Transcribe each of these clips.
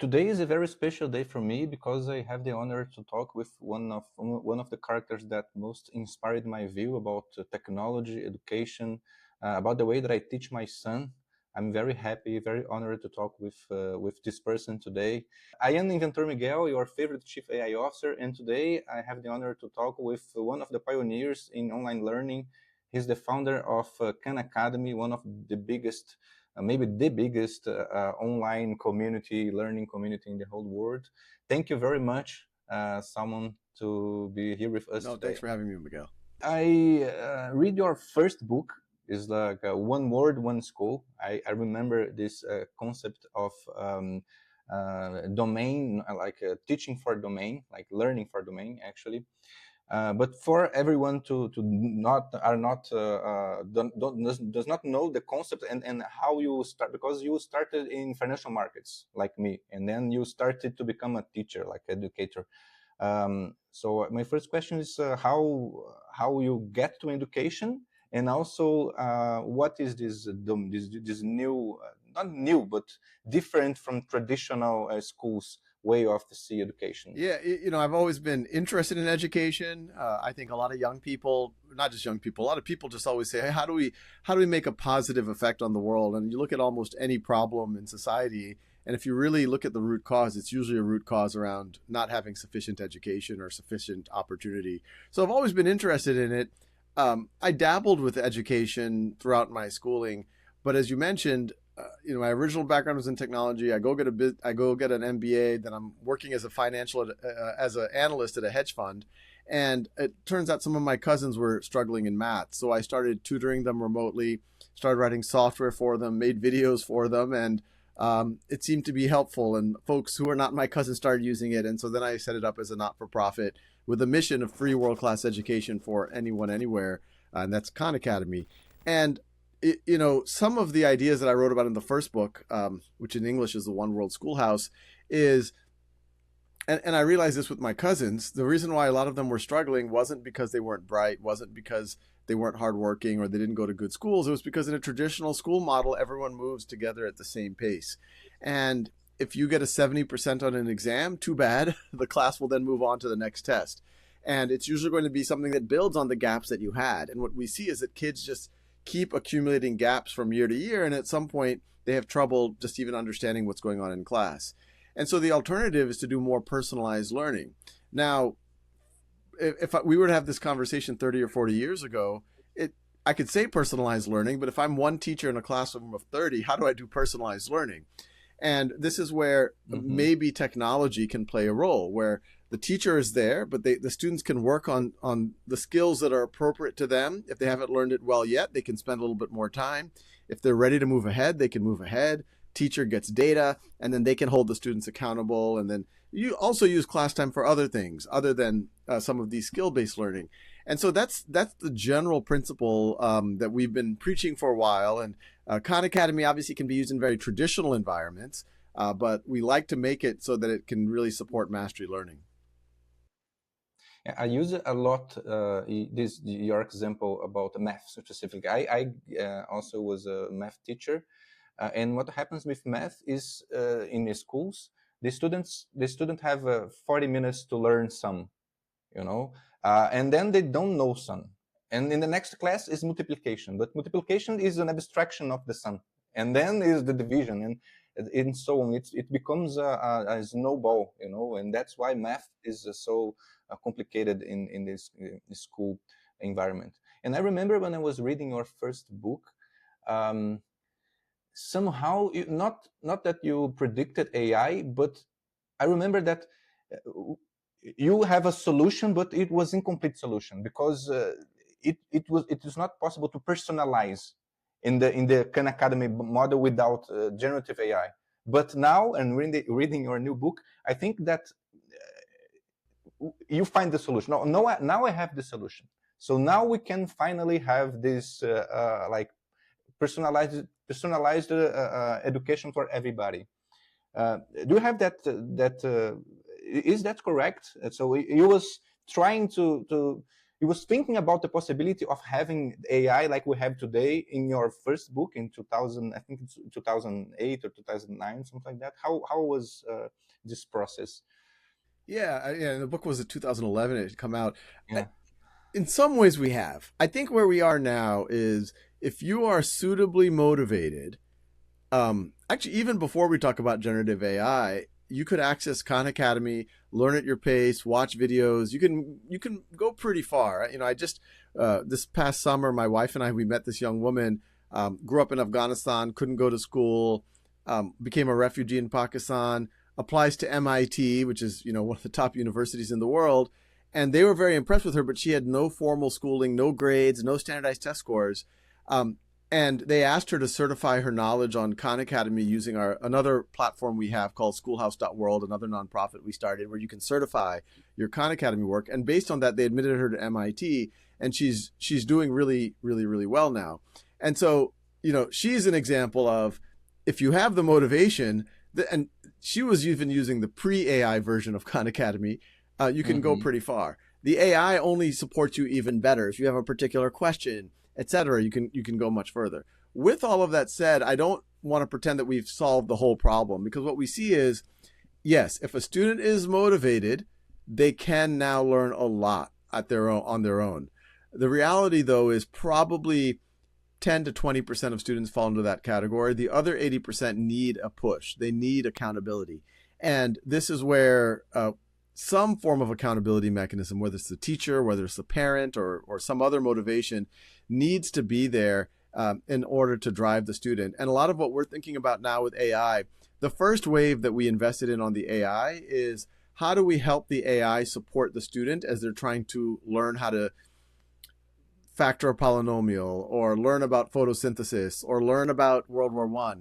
Today is a very special day for me because I have the honor to talk with one of the characters that most inspired my view about technology, education, about the way that I teach my son. I'm very happy, very honored to talk with this person today. I am Inventor Miguel, your favorite Chief AI Officer, and today I have the honor to talk with one of the pioneers in online learning. He's the founder of Khan Academy, one of the biggest maybe the biggest online community, learning community in the whole world. Thank you very much, Salman, to be here with us No, today. thanks for having me, Miguel. I read your first book. Is like one word, one school. I remember this concept of domain, like teaching for domain, like learning for domain, actually. But for everyone to not are not does not know the concept and how you start, because you started in financial markets like me, and then you started to become a teacher, like educator. So my first question is how you get to education, and also what is this new, not new, but different from traditional schools way of the see education. Yeah, I've always been interested in education. I think a lot of young people, not just young people, a lot of people just always say, "Hey, how do we make a positive effect on the world?" And you look at almost any problem in society, and if you really look at the root cause, it's usually a root cause around not having sufficient education or sufficient opportunity. So I've always been interested in it. I dabbled with education throughout my schooling, but as you mentioned, my original background was in technology. I go get an MBA. Then I'm working as as an analyst at a hedge fund, and it turns out some of my cousins were struggling in math. So I started tutoring them remotely, started writing software for them, made videos for them, and it seemed to be helpful. And folks who are not my cousins started using it, and so then I set it up as a not-for-profit with a mission of free world-class education for anyone, anywhere, and that's Khan Academy. And some of the ideas that I wrote about in the first book, which in English is the One World Schoolhouse, is, and I realized this with my cousins, the reason why a lot of them were struggling wasn't because they weren't bright, wasn't because they weren't hardworking or they didn't go to good schools. It was because in a traditional school model, everyone moves together at the same pace. And if you get a 70% on an exam, too bad. The class will then move on to the next test. And it's usually going to be something that builds on the gaps that you had. And what we see is that kids just keep accumulating gaps from year to year, and at some point they have trouble just even understanding what's going on in class. And so the alternative is to do more personalized learning. Now, if we were to have this conversation 30 or 40 years ago, I could say personalized learning, but if I'm one teacher in a classroom of 30, how do I do personalized learning? And this is where maybe technology can play a role, where the teacher is there, but the students can work on the skills that are appropriate to them. If they haven't learned it well yet, they can spend a little bit more time. If they're ready to move ahead, they can move ahead. Teacher gets data, and then they can hold the students accountable. And then you also use class time for other things other than some of these skill-based learning. And so that's the general principle that we've been preaching for a while. And Khan Academy obviously can be used in very traditional environments, but we like to make it so that it can really support mastery learning. I use it a lot. Your example about math specifically. I also was a math teacher, and what happens with math is in the schools, the student have 40 minutes to learn some, and then they don't know some. And in the next class is multiplication, but multiplication is an abstraction of the sum, and then is the division, and so on. It becomes a snowball, and that's why math is so complicated in this school environment. And I remember when I was reading your first book, somehow not that you predicted AI, but I remember that you have a solution, but it was incomplete solution because it is not possible to personalize in the Khan Academy model without generative AI. But now, and reading your new book, I think that you find the solution. Now I have the solution. So now we can finally have this like personalized education for everybody. Do you have that? Is that correct? So you was trying to you was thinking about the possibility of having AI like we have today in your first book in 2000, I think it's 2008 or 2009, something like that. How was this process? Yeah, the book was in 2011. It had come out. Yeah. In some ways, we have. I think where we are now is if you are suitably motivated. Actually, even before we talk about generative AI, you could access Khan Academy, learn at your pace, watch videos. You can go pretty far. I just this past summer, my wife and I, we met this young woman, grew up in Afghanistan, couldn't go to school, became a refugee in Pakistan, applies to MIT, which is one of the top universities in the world, and they were very impressed with her. But she had no formal schooling, no grades, no standardized test scores. And they asked her to certify her knowledge on Khan Academy using another platform we have called schoolhouse.world, another nonprofit we started where you can certify your Khan Academy work. And based on that, they admitted her to MIT, and she's doing really, really, really well now. And so, she's an example of if you have the motivation, and she was even using the pre-AI version of Khan Academy, you can go pretty far. The AI only supports you even better. If you have a particular question, etc., you can go much further. With all of that said, I don't want to pretend that we've solved the whole problem, because what we see is, yes, if a student is motivated, they can now learn a lot on their own. The reality, though, is probably 10 to 20% of students fall into that category. The other 80% need a push. They need accountability. And this is where some form of accountability mechanism, whether it's the teacher, whether it's the parent, or some other motivation, needs to be there in order to drive the student. And a lot of what we're thinking about now with AI, the first wave that we invested in on the AI is how do we help the AI support the student as they're trying to learn how to factor a polynomial, or learn about photosynthesis, or learn about World War I.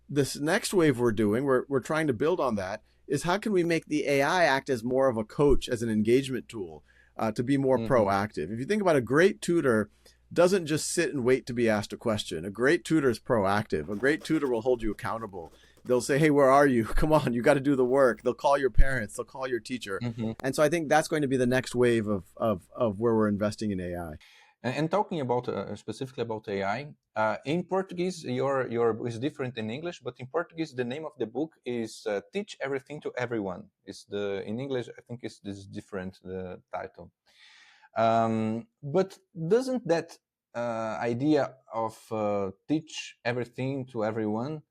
This next wave we're doing, we're trying to build on that, is how can we make the AI act as more of a coach, as an engagement tool, to be more proactive. If you think about a great tutor, doesn't just sit and wait to be asked a question. A great tutor is proactive. A great tutor will hold you accountable. They'll say, hey, where are you? Come on, you got to do the work. They'll call your parents. They'll call your teacher. And so I think that's going to be the next wave of where we're investing in AI. And talking about specifically about AI, in Portuguese, your is different in English, but in Portuguese, the name of the book is Teach Everything to Everyone. In English, I think this is different, the title. But doesn't that idea of teach everything to everyone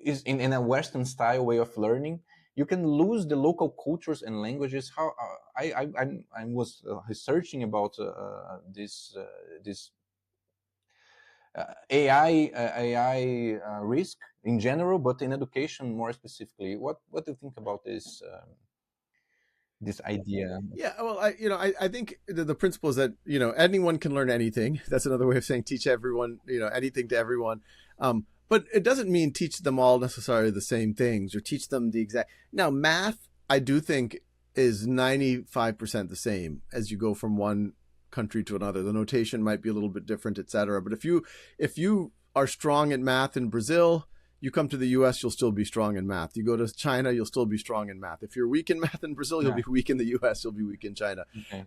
is in a Western style way of learning? You can lose the local cultures and languages. How I was researching about this AI risk in general, but in education more specifically. What do you think about this? This idea. Yeah, well, I think the principle is that anyone can learn anything. That's another way of saying teach everyone, anything to everyone. But it doesn't mean teach them all necessarily the same things, or teach them the exact. Now, math, I do think, is 95% the same as you go from one country to another. The notation might be a little bit different, etc. But if you are strong in math in Brazil, you come to the US, you'll still be strong in math. You go to China, you'll still be strong in math. If you're weak in math in Brazil, you'll be weak in the US, you'll be weak in China. Okay.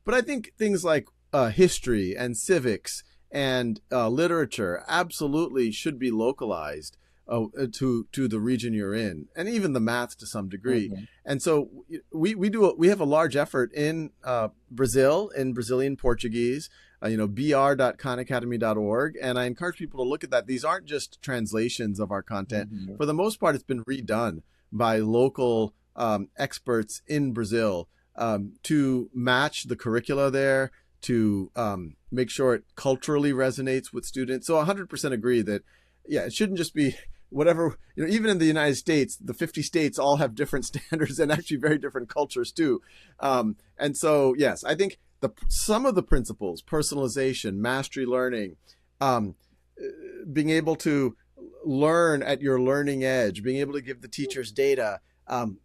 But I think things like history and civics and literature absolutely should be localized to the region you're in, and even the math to some degree. And so we have a large effort in Brazil, in Brazilian Portuguese, br.khanacademy.org. And I encourage people to look at that. These aren't just translations of our content. For the most part, it's been redone by local experts in Brazil to match the curricula there, to make sure it culturally resonates with students. So 100% agree that, it shouldn't just be whatever, even in the United States, the 50 states all have different standards and actually very different cultures too. And so, yes, I think some of the principles, personalization, mastery learning, being able to learn at your learning edge, being able to give the teachers data,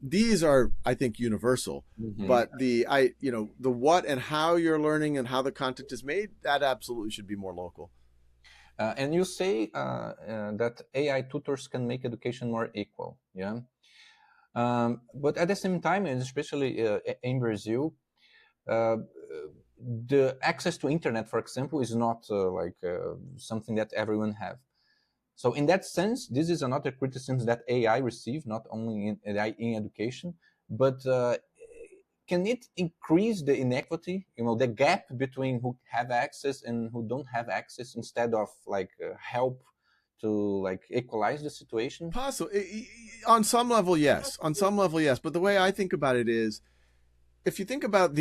these are, I think, universal. But the what and how you're learning and how the content is made, that absolutely should be more local. And you say that AI tutors can make education more equal, yeah? But at the same time, and especially in Brazil, uh, the access to internet, for example, is not something that everyone have. So in that sense, this is another criticism that AI receive, not only in AI in education, but can it increase the inequity, the gap between who have access and who don't have access, instead of help to equalize the situation? Possibly, on some level, yes. On some level, yes. But the way I think about it is, if you think about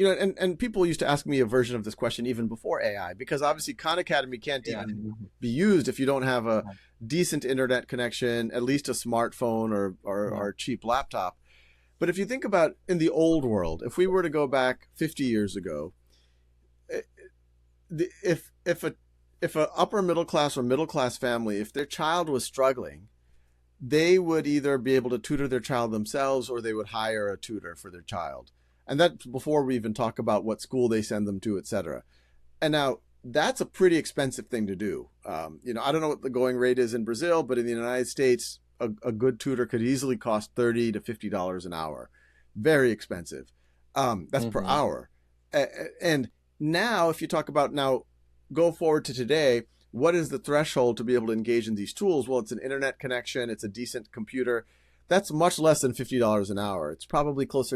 and people used to ask me a version of this question even before AI, because obviously Khan Academy can't Yeah. even be used if you don't have a decent internet connection, at least a smartphone or a cheap laptop. But if you think about in the old world, if we were to go back 50 years ago, if a upper middle class or middle class family, if their child was struggling, they would either be able to tutor their child themselves, or they would hire a tutor for their child. And that's before we even talk about what school they send them to, etc. And now that's a pretty expensive thing to do. I don't know what the going rate is in Brazil, but in the United States, a good tutor could easily cost $30 to $50 an hour. Very expensive. That's per hour. And now, if you talk about go forward to today, what is the threshold to be able to engage in these tools? Well, it's an internet connection. It's a decent computer. That's much less than $50 an hour. It's probably less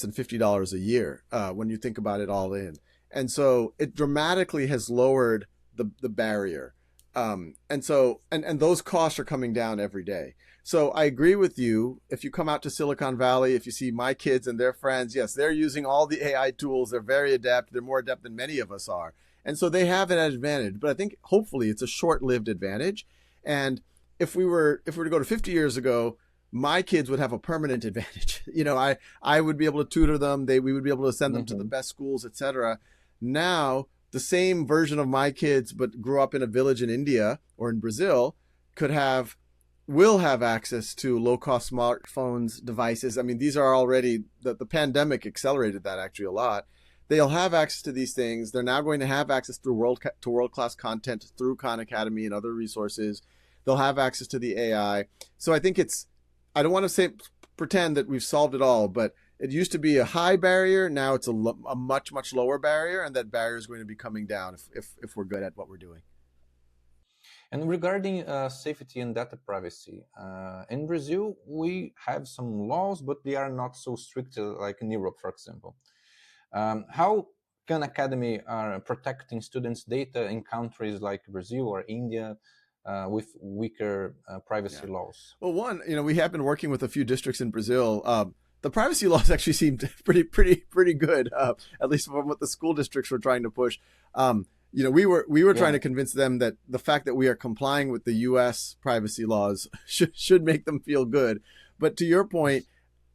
than $50 a year when you think about it all in. And so it dramatically has lowered the barrier. And those costs are coming down every day. So I agree with you. If you come out to Silicon Valley, if you see my kids and their friends, yes, they're using all the AI tools. They're very adept. They're more adept than many of us are. And so they have an advantage. But I think hopefully it's a short-lived advantage. And if we were to go to 50 years ago, my kids would have a permanent advantage. I would be able to tutor them. We would be able to send them to the best schools, etc. Now, the same version of my kids, but grew up in a village in India or in Brazil, will have access to low-cost smartphones, devices. I mean, these are already, the pandemic accelerated that actually a lot. They'll have access to these things. They're now going to have access to world-class content through Khan Academy and other resources. They'll have access to the AI. So I think I don't want to pretend that we've solved it all, but it used to be a high barrier. Now it's a much, much lower barrier, and that barrier is going to be coming down if we're good at what we're doing. And regarding safety and data privacy, in Brazil, we have some laws, but they are not so strict like in Europe, for example. How Khan Academy are protecting students' data in countries like Brazil or India with weaker privacy laws? Well, one, we have been working with a few districts in Brazil. The privacy laws actually seemed pretty good, at least from what the school districts were trying to push. We were trying to convince them that the fact that we are complying with the U.S. privacy laws should make them feel good. But to your point,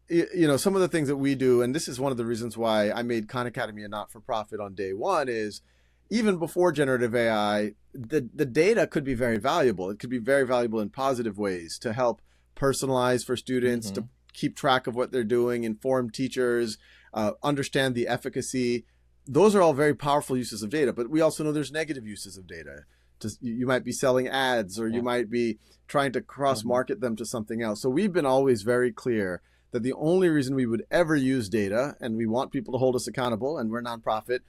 some of the things that we do, and this is one of the reasons why I made Khan Academy a not-for-profit on day one, is even before generative AI, the data could be very valuable. It could be very valuable in positive ways to help personalize for students, to keep track of what they're doing, inform teachers, understand the efficacy. Those are all very powerful uses of data, but we also know there's negative uses of data. You might be selling ads, or you might be trying to cross-market them to something else. So we've been always very clear that the only reason we would ever use data, and we want people to hold us accountable, and we're a nonprofit,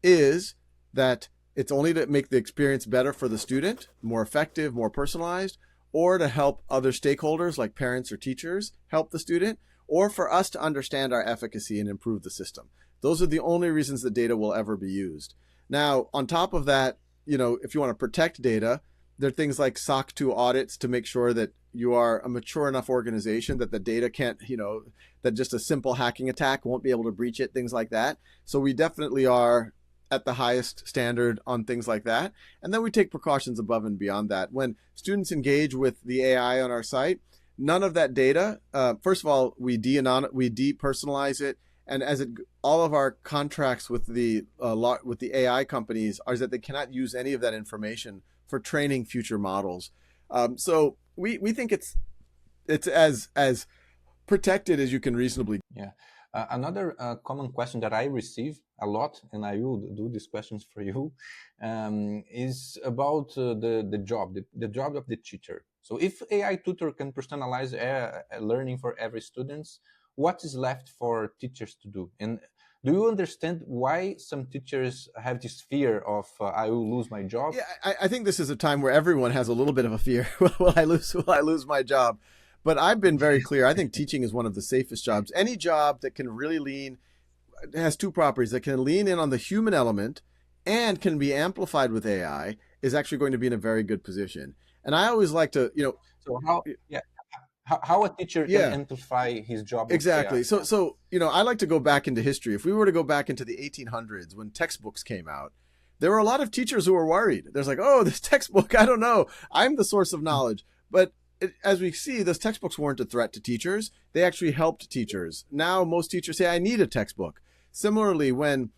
is that it's only to make the experience better for the student, more effective, more personalized, or to help other stakeholders like parents or teachers help the student, or for us to understand our efficacy and improve the system. Those are the only reasons that data will ever be used. Now, on top of that, if you want to protect data, there are things like SOC 2 audits to make sure that you are a mature enough organization that the data can't, that just a simple hacking attack won't be able to breach it, things like that. So we definitely are at the highest standard on things like that. And then we take precautions above and beyond that. When students engage with the AI on our site, none of that data, first of all, we depersonalize it. And all of our contracts with the AI companies are that they cannot use any of that information for training future models. So we think it's as protected as you can reasonably. Yeah. Another common question that I receive a lot, and I will do these questions for you, is about the job of the teacher. So if AI tutor can personalize learning for every student, what is left for teachers to do? And do you understand why some teachers have this fear of I will lose my job? Yeah, I think this is a time where everyone has a little bit of a fear. Will I lose my job? But I've been very clear. I think teaching is one of the safest jobs. Any job that can really has two properties, that can lean in on the human element and can be amplified with AI, is actually going to be in a very good position. And I always like to, So how a teacher can amplify his job with exactly. AI? So I like to go back into history. If we were to go back into the 1800s when textbooks came out, there were a lot of teachers who were worried. There's like, oh, this textbook, I don't know. I'm the source of knowledge. But as we see, those textbooks weren't a threat to teachers. They actually helped teachers. Now most teachers say, I need a textbook. Similarly, when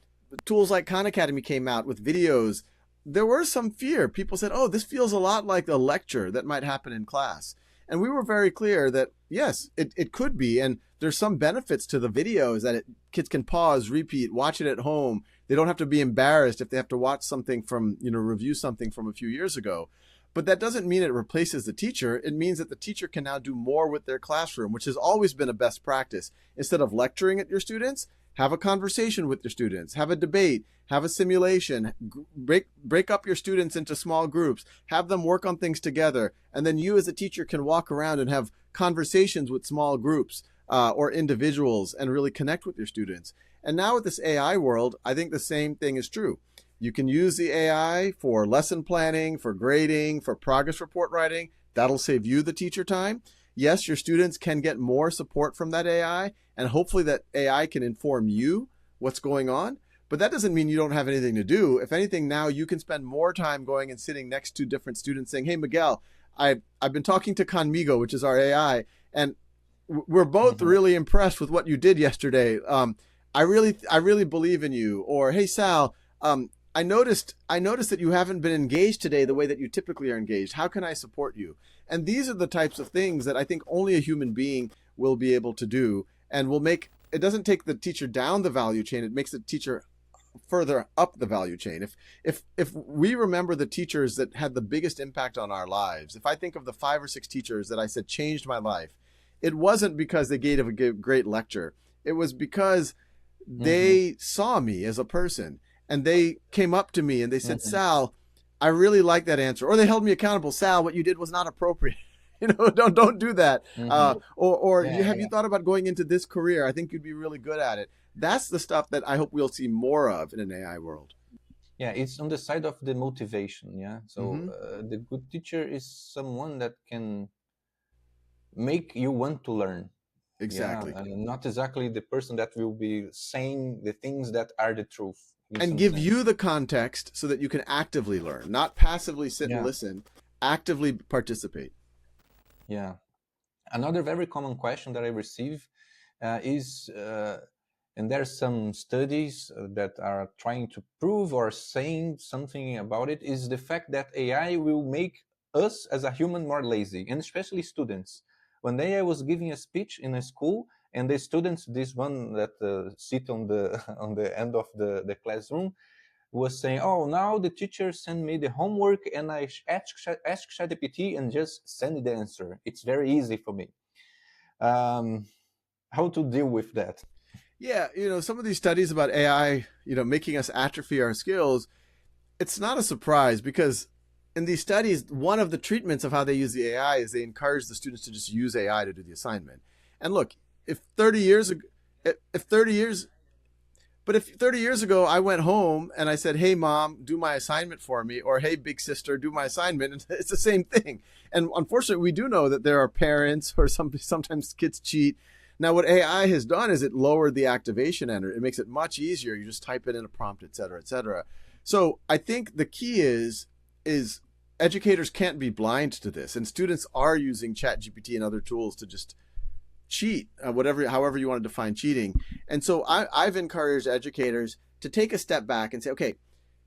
tools like Khan Academy came out with videos, there were some fear. People said, oh, this feels a lot like a lecture that might happen in class. And we were very clear that, yes, it could be. And there's some benefits to the videos that kids can pause, repeat, watch it at home. They don't have to be embarrassed if they have to watch something from, review something from a few years ago. But that doesn't mean it replaces the teacher. It means that the teacher can now do more with their classroom, which has always been a best practice. Instead of lecturing at your students, have a conversation with your students, have a debate, have a simulation, break up your students into small groups, have them work on things together. And then you as a teacher can walk around and have conversations with small groups or individuals and really connect with your students. And now with this AI world, I think the same thing is true. You can use the AI for lesson planning, for grading, for progress report writing. That'll save you the teacher time. Yes, your students can get more support from that AI, and hopefully that AI can inform you what's going on. But that doesn't mean you don't have anything to do. If anything, now you can spend more time going and sitting next to different students saying, hey, Miguel, I've been talking to Conmigo, which is our AI, and we're both really impressed with what you did yesterday. I really believe in you. Or, hey, Sal, I noticed that you haven't been engaged today the way that you typically are engaged. How can I support you? And these are the types of things that I think only a human being will be able to do, and it doesn't take the teacher down the value chain. It makes the teacher further up the value chain. If we remember the teachers that had the biggest impact on our lives, if I think of the 5 or 6 teachers that I said changed my life, it wasn't because they gave a great lecture. It was because they saw me as a person. And they came up to me and they said, Sal, I really like that answer. Or they held me accountable. Sal, what you did was not appropriate. Don't do that. Have you thought about going into this career? I think you'd be really good at it. That's the stuff that I hope we'll see more of in an AI world. Yeah, it's on the side of the motivation. Yeah. So the good teacher is someone that can make you want to learn. Exactly. Yeah, and not exactly the person that will be saying the things that are the truth. And give you the context so that you can actively learn, not passively sit and listen, actively participate. Yeah. Another very common question that I receive is, and there's some studies that are trying to prove or saying something about it, is the fact that AI will make us as a human more lazy, and especially students. One day I was giving a speech in a school, and the students, this one that sit on the end of the classroom, was saying, "Oh, now the teacher sent me the homework, and I ask ChatGPT and just send the answer. It's very easy for me." How to deal with that? Yeah, some of these studies about AI, making us atrophy our skills, it's not a surprise because in these studies, one of the treatments of how they use the AI is they encourage the students to just use AI to do the assignment. And look, if 30 years ago I went home and I said, hey, Mom, do my assignment for me, or hey, big sister, do my assignment, it's the same thing. And unfortunately, we do know that there are parents or sometimes kids cheat. Now, what AI has done is it lowered the activation enter. It makes it much easier. You just type it in a prompt, et cetera, et cetera. So I think the key is educators can't be blind to this. And students are using ChatGPT and other tools to just cheat, however you want to define cheating. And so I've encouraged educators to take a step back and say, okay,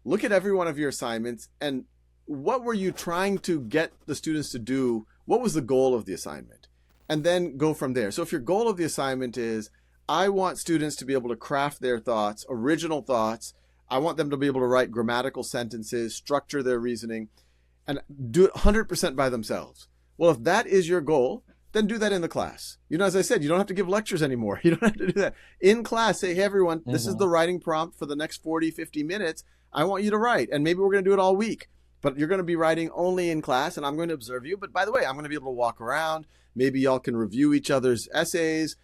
look at every one of your assignments and what were you trying to get the students to do? What was the goal of the assignment? And then go from there. So if your goal of the assignment is, I want students to be able to craft their thoughts, original thoughts. I want them to be able to write grammatical sentences, structure their reasoning, and do it 100% by themselves. Well, if that is your goal, then do that in the class. As I said, you don't have to give lectures anymore. You don't have to do that. In class, say, hey, everyone, this is the writing prompt for the next 40, 50 minutes. I want you to write. And maybe we're going to do it all week. But you're going to be writing only in class, and I'm going to observe you. But by the way, I'm going to be able to walk around. Maybe y'all can review each other's essays.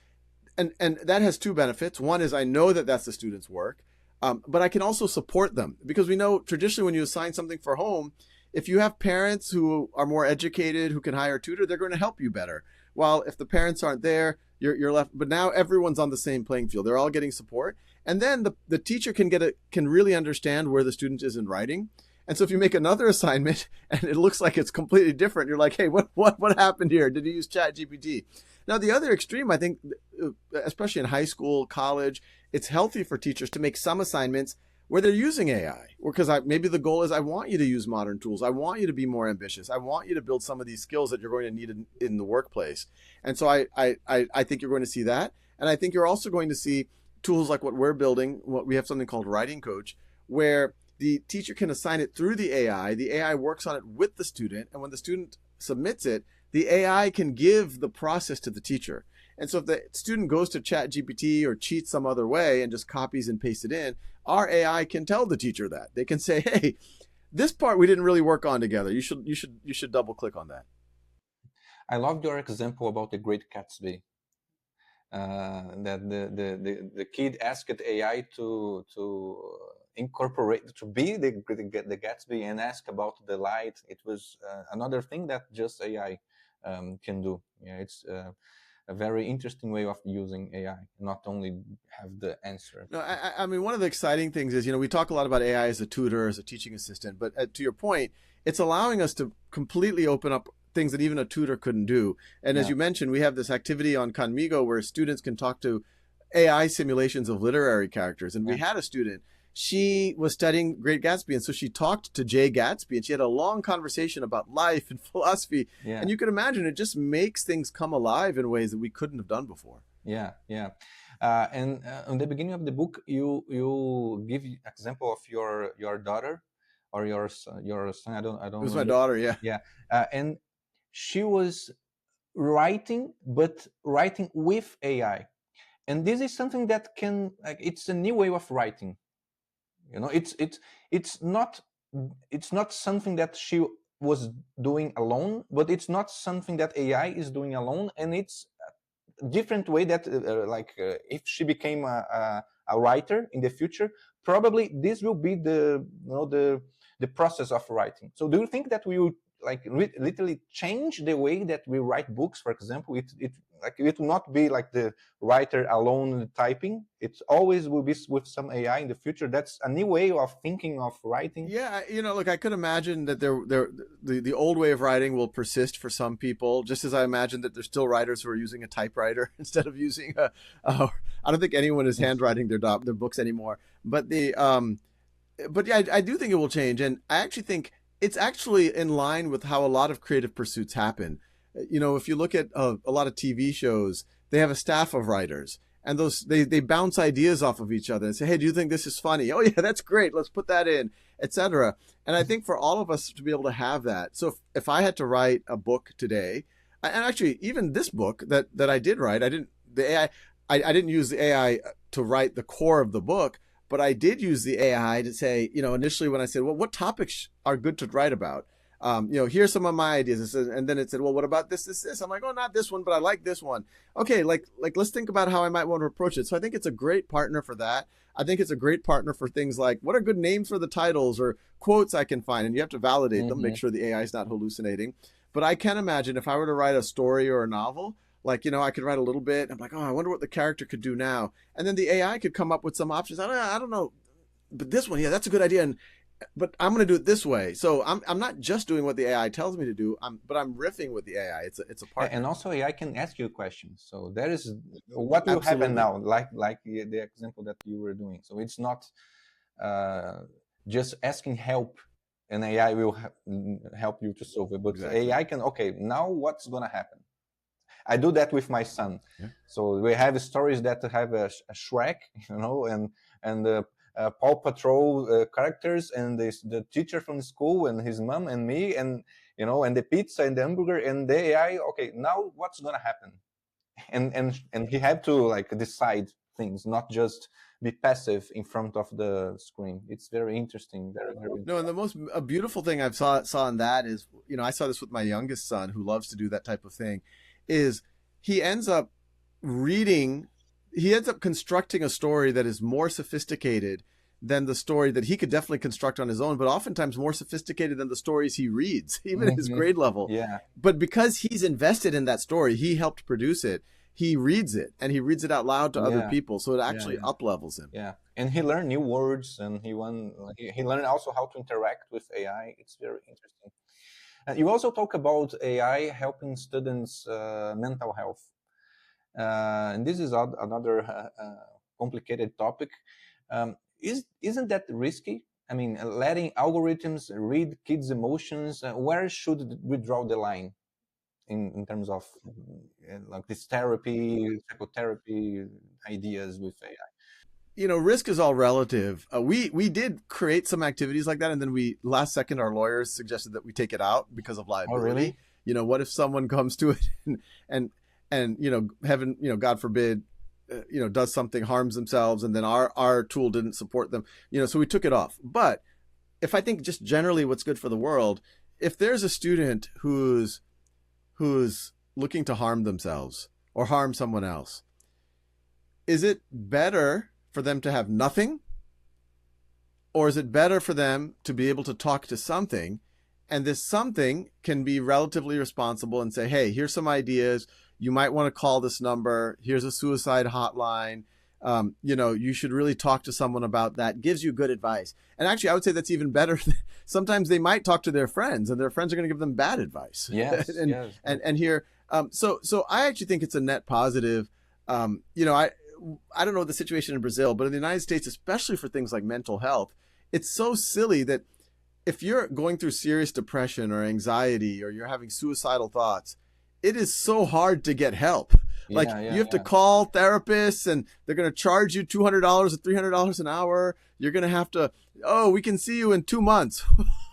And that has two benefits. One is I know that that's the student's work, but I can also support them. Because we know traditionally when you assign something for home, if you have parents who are more educated, who can hire a tutor, they're going to help you better. While if the parents aren't there, you're left. But now everyone's on the same playing field. They're all getting support. And then the teacher can really understand where the student is in writing. And so if you make another assignment and it looks like it's completely different, you're like, hey, what happened here? Did you use ChatGPT? Now, the other extreme, I think, especially in high school, college, it's healthy for teachers to make some assignments where they're using AI, or because maybe the goal is I want you to use modern tools. I want you to be more ambitious. I want you to build some of these skills that you're going to need in the workplace. And so I think you're going to see that. And I think you're also going to see tools like what we're building. We have something called Writing Coach, where the teacher can assign it through the AI works on it with the student, and when the student submits it, the AI can give the process to the teacher. And so if the student goes to ChatGPT or cheats some other way and just copies and pastes it in, our AI can tell the teacher that. They can say, hey, this part we didn't really work on together. You should double click on that. I loved your example about the Great Gatsby. That the kid asked AI to incorporate, to be the Gatsby and ask about the light. It was another thing that just AI can do. Yeah, it's a very interesting way of using AI, not only have the answer. No, I mean, one of the exciting things is, we talk a lot about AI as a tutor, as a teaching assistant, but to your point, it's allowing us to completely open up things that even a tutor couldn't do. And as you mentioned, we have this activity on Conmigo where students can talk to AI simulations of literary characters. And we had a student, she was studying Great Gatsby, and so she talked to Jay Gatsby, and she had a long conversation about life and philosophy. Yeah. And you can imagine it just makes things come alive in ways that we couldn't have done before. Yeah, yeah. And in the beginning of the book, you give example of your daughter or your son. I don't. It was my daughter. Yeah. Yeah. And she was writing, but writing with AI. And this is something that it's a new way of writing. It's not something that she was doing alone, but it's not something that AI is doing alone. And it's a different way that if she became a writer in the future, probably this will be the process of writing. So do you think that we will literally change the way that we write books? For example, it will not be like the writer alone typing. It always will be with some AI in the future. That's a new way of thinking of writing. Yeah, look, I could imagine that the old way of writing will persist for some people, just as I imagine that there's still writers who are using a typewriter instead of using I don't think anyone is handwriting their books anymore. But yeah, I do think it will change, and I actually think it's actually in line with how a lot of creative pursuits happen. If you look at a lot of TV shows, they have a staff of writers, and they bounce ideas off of each other and say, hey, do you think this is funny? Oh yeah, that's great. Let's put that in, etc. And I think for all of us to be able to have that. So if I had to write a book today, and actually even this book that I did write, I didn't use the AI to write the core of the book, but I did use the AI to say, initially when I said, well, what topics are good to write about? Here's some of my ideas. And then it said, well, what about this? I'm like, oh, not this one, but I like this one. Okay, let's think about how I might want to approach it. So I think it's a great partner for that. I think it's a great partner for things like, what are good names for the titles or quotes I can find? And you have to validate them, make sure the AI is not hallucinating. But I can imagine if I were to write a story or a novel, I could write a little bit. I'm like, oh, I wonder what the character could do now. And then the AI could come up with some options. I don't know, but this one, yeah, that's a good idea. But I'm going to do it this way. So I'm not just doing what the AI tells me to do, but I'm riffing with the AI. It's a part. And also AI can ask you questions. So there is what will happen now, like the example that you were doing. So it's not just asking help, and AI will help you to solve it. But exactly. AI can, okay, now what's going to happen? I do that with my son. Yeah. So we have stories that have a Shrek, and the Paw Patrol characters, and the teacher from school, and his mom and me, and and the pizza and the hamburger, and the AI. Okay, now what's gonna happen? And he had to like decide things, not just be passive in front of the screen. It's very interesting, very No, and the most a beautiful thing I've saw in that is, I saw this with my youngest son who loves to do that type of thing, is he ends up constructing a story that is more sophisticated than the story that he could definitely construct on his own, but oftentimes more sophisticated than the stories he reads, even at his grade level. Yeah. But because he's invested in that story, he helped produce it. He reads it, and he reads it out loud to other people, so it actually up levels him. Yeah, and he learned new words, and he learned also how to interact with AI. It's very interesting. You also talk about AI helping students' mental health, and this is another complicated topic. Isn't that risky? I mean, letting algorithms read kids' emotions. Where should we draw the line in terms of like this therapy, psychotherapy ideas with AI? Risk is all relative. We did create some activities like that, and then last second our lawyers suggested that we take it out because of liability. Oh, really? What if someone comes to it and heaven, God forbid, does something, harms themselves, and then our tool didn't support them, so we took it off. But if I think just generally what's good for the world, if there's a student who's looking to harm themselves or harm someone else, is it better for them to have nothing? Or is it better for them to be able to talk to something, and this something can be relatively responsible and say, hey, here's some ideas. You might want to call this number. Here's a suicide hotline. You should really talk to someone about that. Gives you good advice. And actually, I would say that's even better. Sometimes they might talk to their friends, and their friends are going to give them bad advice. Yes. And here, so I actually think it's a net positive. I don't know the situation in Brazil, but in the United States, especially for things like mental health, it's so silly that if you're going through serious depression or anxiety, or you're having suicidal thoughts, it is so hard to get help. You have to call therapists, and they're going to charge you $200 or $300 an hour. You're going to have to, we can see you in 2 months.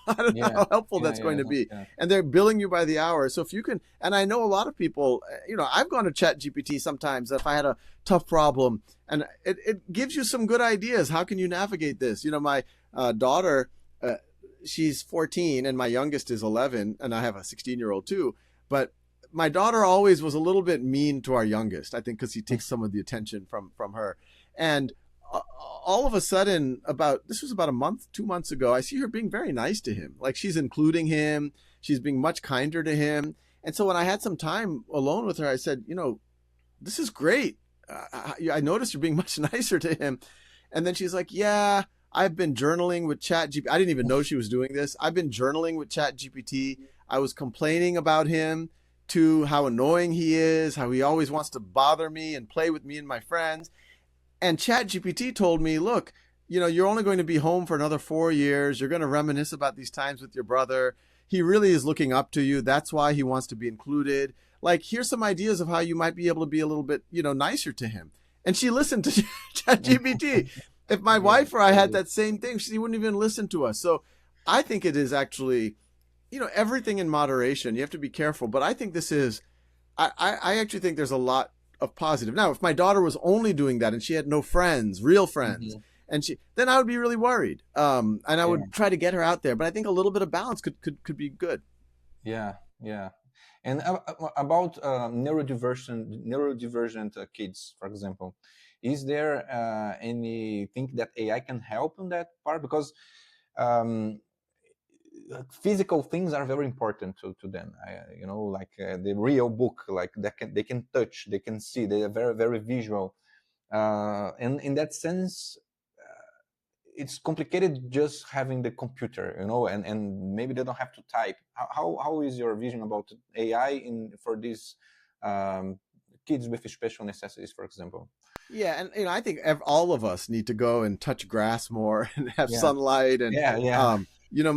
I don't know how helpful that's going to be. Yeah. And they're billing you by the hour. So if you can, and I know a lot of people, I've gone to ChatGPT sometimes if I had a tough problem, and it gives you some good ideas. How can you navigate this? My daughter, she's 14 and my youngest is 11, and I have a 16-year-old too. But my daughter always was a little bit mean to our youngest, I think, because he takes some of the attention from her. And all of a sudden, this was about 2 months ago, I see her being very nice to him. Like, she's including him. She's being much kinder to him. And so when I had some time alone with her, I said, this is great. I noticed you're being much nicer to him. And then she's like, yeah, I've been journaling with ChatGPT. I didn't even know she was doing this. I've been journaling with ChatGPT. I was complaining about him, to how annoying he is, how he always wants to bother me and play with me and my friends. And ChatGPT told me, look, you're only going to be home for another 4 years. You're going to reminisce about these times with your brother. He really is looking up to you. That's why he wants to be included. Like, here's some ideas of how you might be able to be a little bit, nicer to him. And she listened to ChatGPT. If my wife or I had that same thing, she wouldn't even listen to us. So I think it is actually, everything in moderation. You have to be careful. But I think I actually think there's a lot of positive. Now, if my daughter was only doing that and she had no friends, real friends, and then I would be really worried. And I would try to get her out there. But I think a little bit of balance could be good. Yeah. And about neurodivergent kids, for example, is there anything that AI can help in that part? Because physical things are very important to them. Like the real book, like they can touch, they can see, they are very, very visual. And in that sense, it's complicated just having the computer, and maybe they don't have to type. How is your vision about AI for these kids with special necessities, for example? Yeah, and I think all of us need to go and touch grass more and have sunlight. And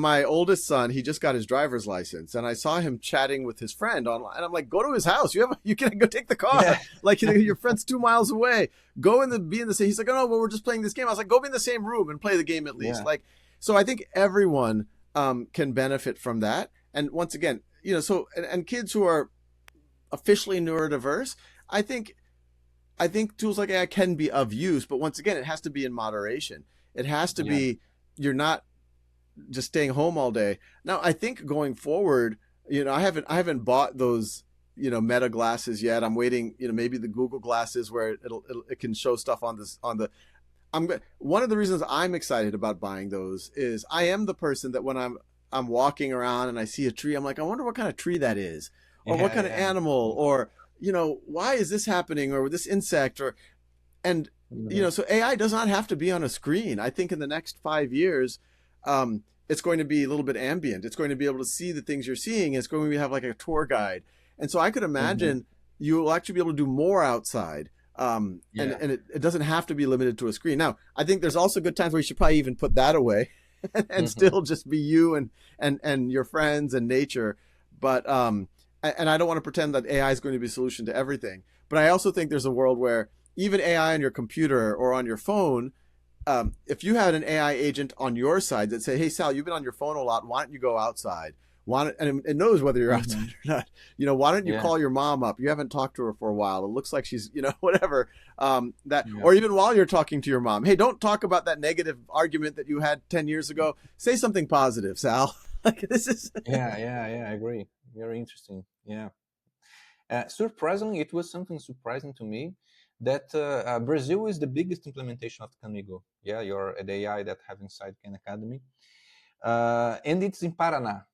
my oldest son, he just got his driver's license, and I saw him chatting with his friend online. And I'm like, go to his house. You can go take the car. Yeah. Like, your friend's 2 miles away. Go be in the same. He's like, oh no, well, we're just playing this game. I was like, go be in the same room and play the game at least. Yeah. Like, so I think everyone can benefit from that. And once again, so and kids who are officially neurodiverse, I think tools like AI can be of use, but once again, it has to be in moderation. It has to Yeah. be, you're not just staying home all day. Now, I think going forward, I haven't bought those, Meta glasses yet. I'm waiting, maybe the Google glasses where it can show stuff on this, one of the reasons I'm excited about buying those is I am the person that when I'm walking around and I see a tree, I'm like, I wonder what kind of tree that is, or what Yeah, kind of yeah. animal, or, why is this happening, or this insect, and, Mhm. so AI does not have to be on a screen. I think in the next 5 years, it's going to be a little bit ambient. It's going to be able to see the things you're seeing. It's going to have like a tour guide. And so I could Mhm. imagine you will actually be able to do more outside. And Yeah. it doesn't have to be limited to a screen. Now, I think there's also good times where you should probably even put that away and Mhm. still just be you and your friends and nature. But and I don't want to pretend that AI is going to be a solution to everything. But I also think there's a world where even AI on your computer or on your phone, if you had an AI agent on your side that say, "Hey Sal, you've been on your phone a lot. Why don't you go outside? And it knows whether you're outside Mhm. or not. Why don't you Yeah. call your mom up? You haven't talked to her for a while. It looks like she's, whatever. That Yeah. or even while you're talking to your mom, hey, don't talk about that negative argument that you had 10 years ago. Say something positive, Sal. Like this is Yeah, yeah, yeah, I agree. Very interesting. Yeah. Surprisingly, it was something surprising to me that Brazil is the biggest implementation of Canigo. Yeah, your the AI that have inside Khan Academy, and it's in Paraná.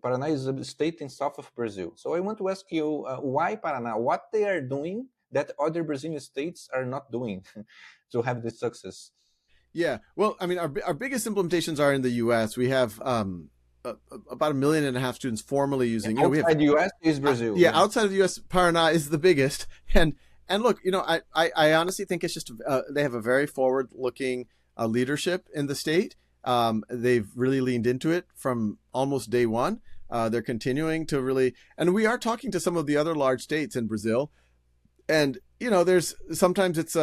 Paraná is a state in south of Brazil. So I want to ask you, why Paraná? What they are doing that other Brazilian states are not doing to have this success? Yeah. Well, I mean, our biggest implementations are in the U.S. We have about 1.5 million students formally Yeah, using. We have outside US is Brazil. yeah, Yeah. outside of the U.S., Paraná is the biggest. And look, I honestly think it's just they have a very forward looking leadership in the state. They've really leaned into it from almost day one. They're continuing to really, and we are talking to some of the other large states in Brazil. And there's sometimes it's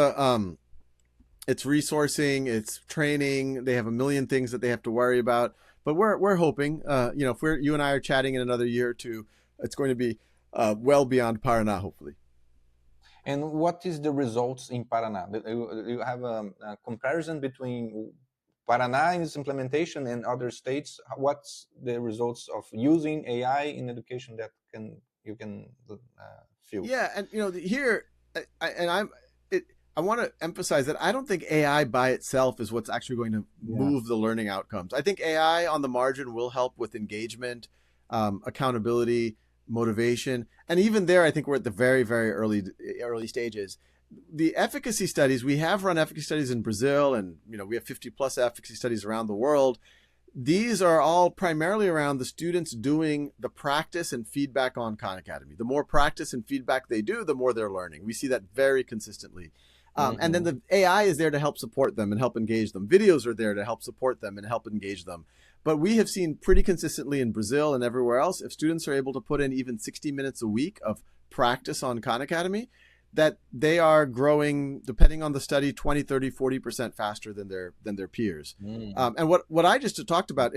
resourcing, it's training. They have a million things that they have to worry about. But we're hoping, if you and I are chatting in another year or two, it's going to be well beyond Paraná, hopefully. And what is the results in Paraná? You have a comparison between Paraná in its implementation and other states. What's the results of using AI in education that you can feel? Yeah, and here, and I want to emphasize that I don't think AI by itself is what's actually going to Yeah. move the learning outcomes. I think AI on the margin will help with engagement, accountability, motivation, and even there, I think we're at the very, very early stages. The efficacy studies, we have run efficacy studies in Brazil, and we have 50 plus efficacy studies around the world. These are all primarily around the students doing the practice and feedback on Khan Academy. The more practice and feedback they do, the more they're learning. We see that very consistently. And then Hmm. the AI is there to help support them and help engage them. Videos are there to help support them and help engage them. But we have seen pretty consistently in Brazil and everywhere else, if students are able to put in even 60 minutes a week of practice on Khan Academy, that they are growing, depending on the study, 20, 30, 40% faster than their peers. Mm. And what I just talked about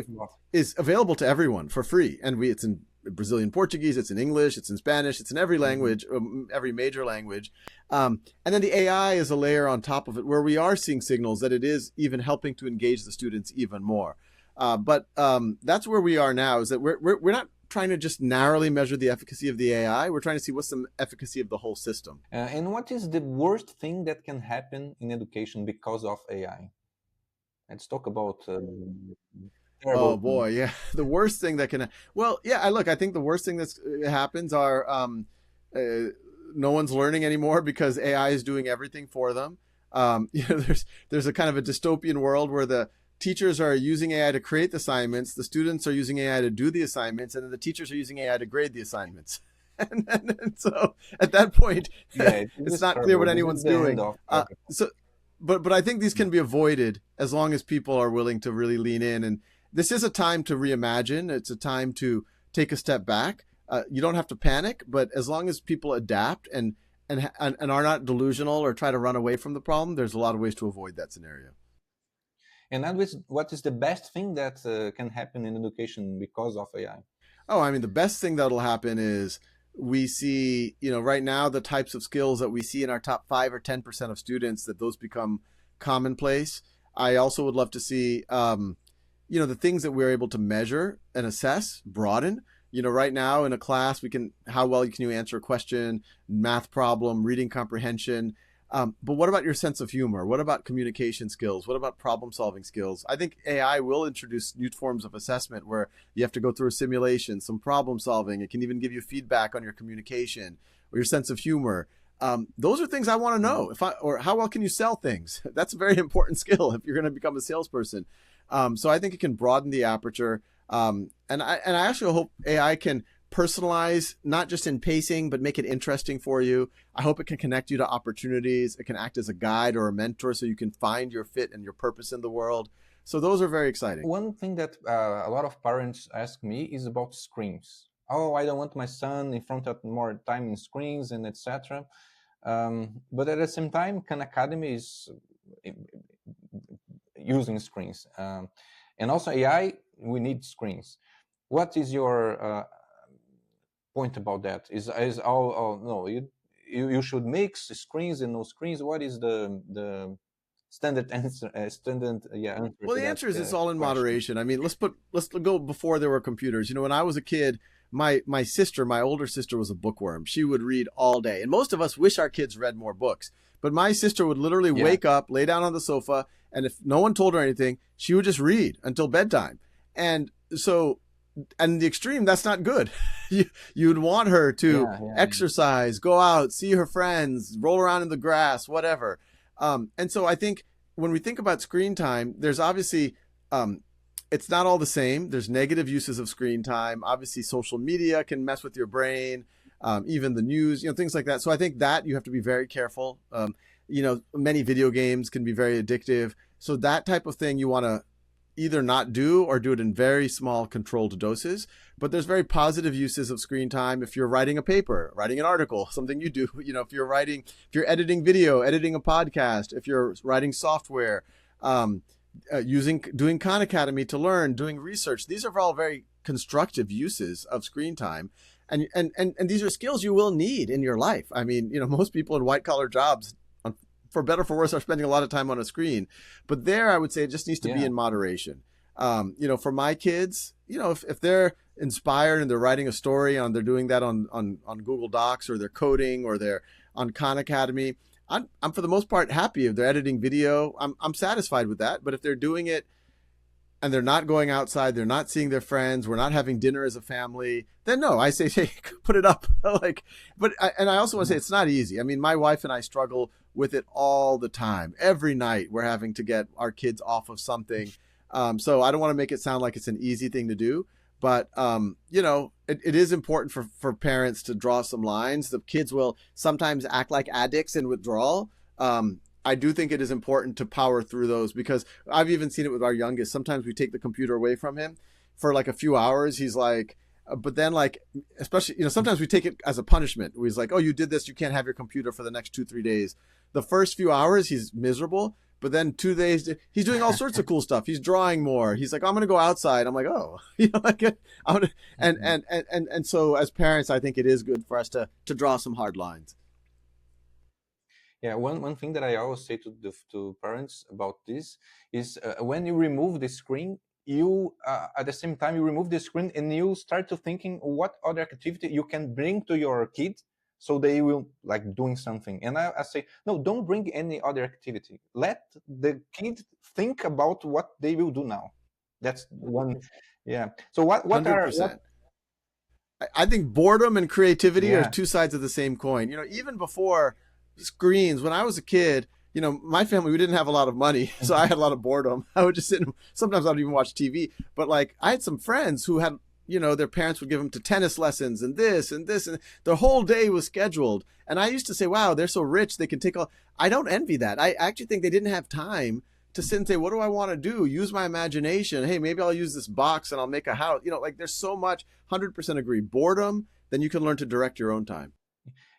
is available to everyone for free. And it's in Brazilian Portuguese, it's in English, it's in Spanish, it's in every Hmm. language, every major language. And then the AI is a layer on top of it where we are seeing signals that it is even helping to engage the students even more. But that's where we are now, is that we're not trying to just narrowly measure the efficacy of the AI. We're trying to see what's the efficacy of the whole system. And what is the worst thing that can happen in education because of AI? Let's talk about Oh terrible boy, things. yeah. The worst thing that can, well, yeah. I think the worst thing that happens are uh, no one's learning anymore because AI is doing everything for them. There's a kind of a dystopian world where the teachers are using AI to create the assignments, the students are using AI to do the assignments, and then the teachers are using AI to grade the assignments. And so at that point, Yeah, this it's is not clear terrible. what This is anyone's the end doing. of everything. So, but I think these can be avoided as long as people are willing to really lean in. And this is a time to reimagine. It's a time to take a step back. You don't have to panic, but as long as people adapt and are not delusional or try to run away from the problem, there's a lot of ways to avoid that scenario. And that was what is the best thing that can happen in education because of AI? Oh, I mean, the best thing that'll happen is we see, right now the types of skills that we see in our top 5 or 10% of students, that those become commonplace. I also would love to see, the things that we're able to measure and assess broaden. Right now in a class, how well can you answer a question, math problem, reading comprehension. But what about your sense of humor? What about communication skills? What about problem solving skills? I think AI will introduce new forms of assessment where you have to go through a simulation, some problem solving. It can even give you feedback on your communication or your sense of humor. Those are things I want to know. Or how well can you sell things? That's a very important skill if you're going to become a salesperson. So I think it can broaden the aperture. And I actually hope AI can personalize, not just in pacing, but make it interesting for you. I hope it can connect you to opportunities. It can act as a guide or a mentor so you can find your fit and your purpose in the world. So those are very exciting. One thing that a lot of parents ask me is about screens. Oh, I don't want my son in front of more time in screens and etc. But at the same time, Khan Academy is using screens. And also AI, we need screens. What is your point about that? Is no, you should mix screens and no screens? What is the standard answer? Answer well, to the that, answer is it's all in question? moderation. I mean, let's go before there were computers. When I was a kid, my older sister was a bookworm. She would read all day, and most of us wish our kids read more books. But my sister would literally wake up, lay down on the sofa, and if no one told her anything, she would just read until bedtime. And so, and the extreme, that's not good. You'd want her to exercise, go out, see her friends, roll around in the grass, whatever. And so I think when we think about screen time, there's obviously, it's not all the same. There's negative uses of screen time. Obviously, social media can mess with your brain, even the news, things like that. So I think that you have to be very careful. Many video games can be very addictive. So that type of thing you want to either not do or do it in very small controlled doses. But there's very positive uses of screen time. If you're writing a paper, writing an article, something you do, if you're editing video, editing a podcast, if you're writing software, doing Khan Academy to learn, doing research, these are all very constructive uses of screen time. And these are skills you will need in your life. I mean, most people in white collar jobs, for better or for worse, are spending a lot of time on a screen. But there, I would say it just needs to be in moderation. For my kids, if they're inspired and they're writing a story and they're doing that on Google Docs, or they're coding, or they're on Khan Academy, I'm for the most part happy. If they're editing video, I'm satisfied with that. But if they're doing it and they're not going outside, they're not seeing their friends, we're not having dinner as a family, then no, I say, hey, put it up. And I also want to say it's not easy. I mean, my wife and I struggle with it all the time. Every night we're having to get our kids off of something. So I don't want to make it sound like it's an easy thing to do, but it is important for parents to draw some lines. The kids will sometimes act like addicts and withdrawal. I do think it is important to power through those, because I've even seen it with our youngest. Sometimes we take the computer away from him for like a few hours. He's like, but then especially, sometimes we take it as a punishment. He's like, oh, you did this, you can't have your computer for the next 2-3 days. The first few hours he's miserable, but then 2 days he's doing all sorts of cool stuff. He's drawing more. He's like, I'm going to go outside. I'm like, oh, and so as parents, I think it is good for us to draw some hard lines. Yeah, one thing that I always say to parents about this is when you remove the screen, you at the same time you remove the screen and you start to thinking what other activity you can bring to your kid so they will like doing something. And I say, no, don't bring any other activity. Let the kid think about what they will do now. That's one. Yeah. So what 100%. I think boredom and creativity are two sides of the same coin. Even before screens, when I was a kid, my family, we didn't have a lot of money, so I had a lot of boredom. I would just sit and sometimes I would even watch TV. But I had some friends who had, their parents would give them to tennis lessons and this and this, and their whole day was scheduled. And I used to say, wow, they're so rich, they can take all. I don't envy that. I actually think they didn't have time to sit and say, what do I want to do? Use my imagination. Hey, maybe I'll use this box and I'll make a house. There's so much. 100% agree. Boredom, then you can learn to direct your own time.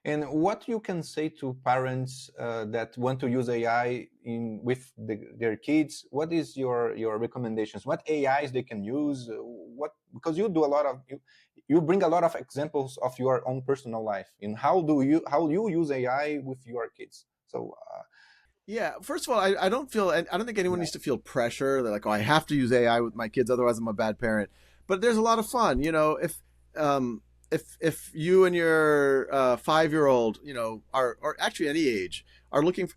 And what you can say to parents that want to use AI with their kids? What is your recommendations? What AIs they can use? Because you do a lot of you bring a lot of examples of your own personal life in how you use AI with your kids. So Yeah, first of all, I don't think anyone needs to feel pressure. They're like, oh, I have to use AI with my kids, otherwise I'm a bad parent. But there's a lot of fun, if you and your 5-year-old, are, or actually any age, are looking for,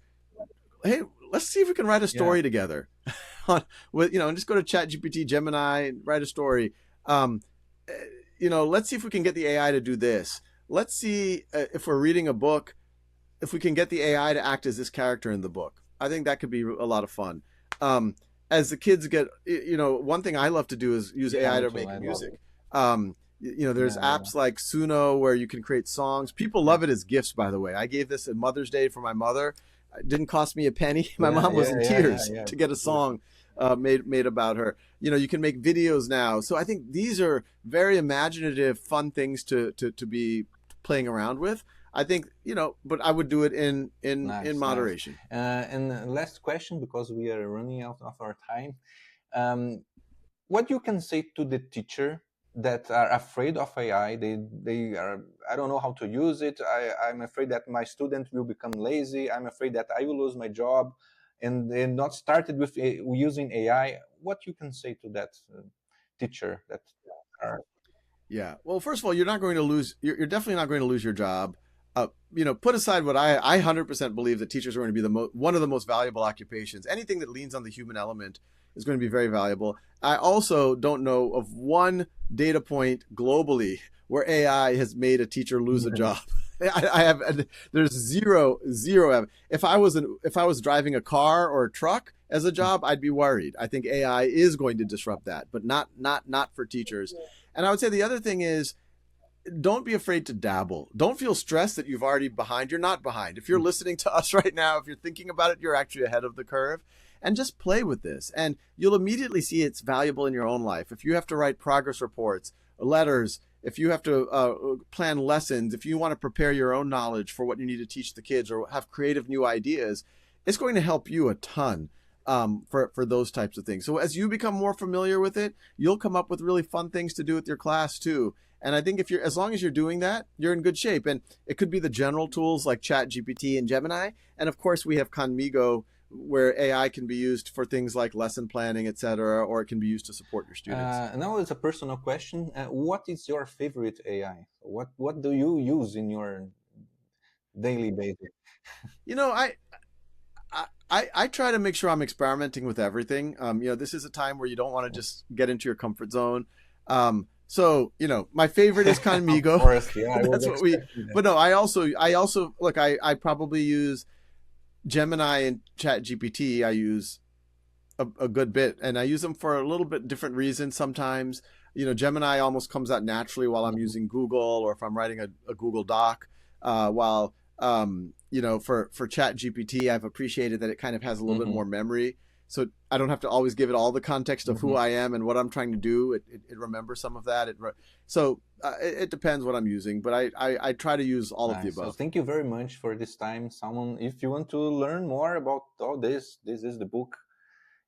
hey, let's see if we can write a story together. And just go to ChatGPT, Gemini, and write a story. Let's see if we can get the AI to do this. Let's see if we're reading a book, if we can get the AI to act as this character in the book. I think that could be a lot of fun. As the kids get, one thing I love to do is use AI to make music. There's apps like Suno where you can create songs. People love it as gifts, by the way. I gave this at Mother's Day for my mother. It didn't cost me a penny. My mom was in tears to get a song made about her. You can make videos now. So I think these are very imaginative, fun things to be playing around with. I think, but I would do it in moderation. Nice. And last question, because we are running out of our time. What you can say to the teacher that are afraid of AI? They are, I don't know how to use it. I'm afraid that my student will become lazy. I'm afraid that I will lose my job, and they're not started with using AI. What you can say to that teacher that are... Yeah. Well, first of all, you're definitely not going to lose your job. Put aside what I 100% believe that teachers are going to be one of the most valuable occupations. Anything that leans on the human element is going to be very valuable. I also don't know of one data point globally where AI has made a teacher lose a job. There's zero. If I was driving a car or a truck as a job, I'd be worried. I think AI is going to disrupt that, but not for teachers. And I would say the other thing is, don't be afraid to dabble. Don't feel stressed that you've already behind. You're not behind. If you're listening to us right now, if you're thinking about it, you're actually ahead of the curve. And just play with this, and you'll immediately see it's valuable in your own life. If you have to write progress reports, letters, if you have to plan lessons, if you want to prepare your own knowledge for what you need to teach the kids or have creative new ideas, it's going to help you a ton for those types of things. So as you become more familiar with it, you'll come up with really fun things to do with your class too. And I think as long as you're doing that, you're in good shape. And it could be the general tools like ChatGPT and Gemini. And of course, we have Conmigo, where AI can be used for things like lesson planning, etc., or it can be used to support your students. Now it's a personal question. What is your favorite AI? What do you use in your daily basis? I try to make sure I'm experimenting with everything. This is a time where you don't want to just get into your comfort zone. So, my favorite is Conmigo. Of course, yeah. That's what we. But no, I also look. I probably use Gemini and ChatGPT. I use a good bit, and I use them for a little bit different reasons. Sometimes, Gemini almost comes out naturally while I'm using Google, or if I'm writing a Google Doc. While for ChatGPT, I've appreciated that it kind of has a little bit more memory. So I don't have to always give it all the context of who I am and what I'm trying to do. It remembers some of that. It depends what I'm using, but I try to use all of the above. So thank you very much for this time, Salmon. If you want to learn more about all this is the book.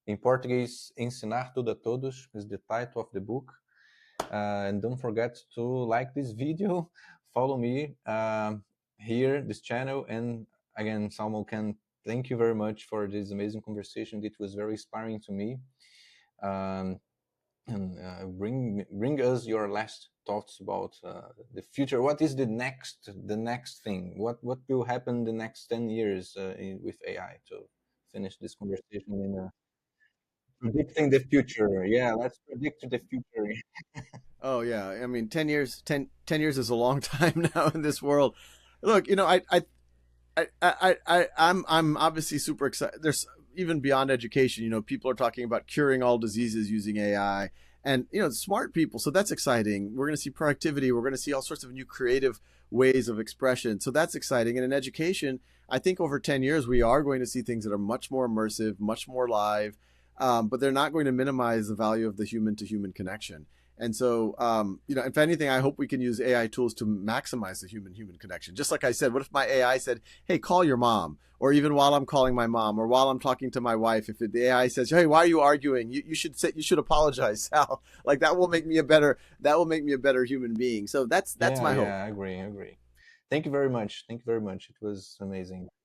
In Portuguese, Ensinar Tudo a Todos is the title of the book. And don't forget to like this video, follow me here, this channel, and again, Salmon can thank you very much for this amazing conversation. It was very inspiring to me. And bring us your last thoughts about the future. What is the next thing? What will happen the next 10 years with AI, to finish this conversation in predicting the future? Yeah, let's predict the future. Oh yeah, I mean, 10 years is a long time now in this world. Look, I'm obviously super excited. There's even beyond education, people are talking about curing all diseases using AI, and smart people. So that's exciting. We're going to see productivity. We're going to see all sorts of new creative ways of expression. So that's exciting. And in education, I think over 10 years, we are going to see things that are much more immersive, much more live, but they're not going to minimize the value of the human to human connection. And so, if anything, I hope we can use AI tools to maximize the human-human connection. Just like I said, what if my AI said, "Hey, call your mom," or even while I'm calling my mom, or while I'm talking to my wife, if the AI says, "Hey, why are you arguing? You should apologize, Sal." Like that will make me a better human being. So that's Yeah, my hope. yeah, I agree, I agree. Thank you very much. Thank you very much. It was amazing.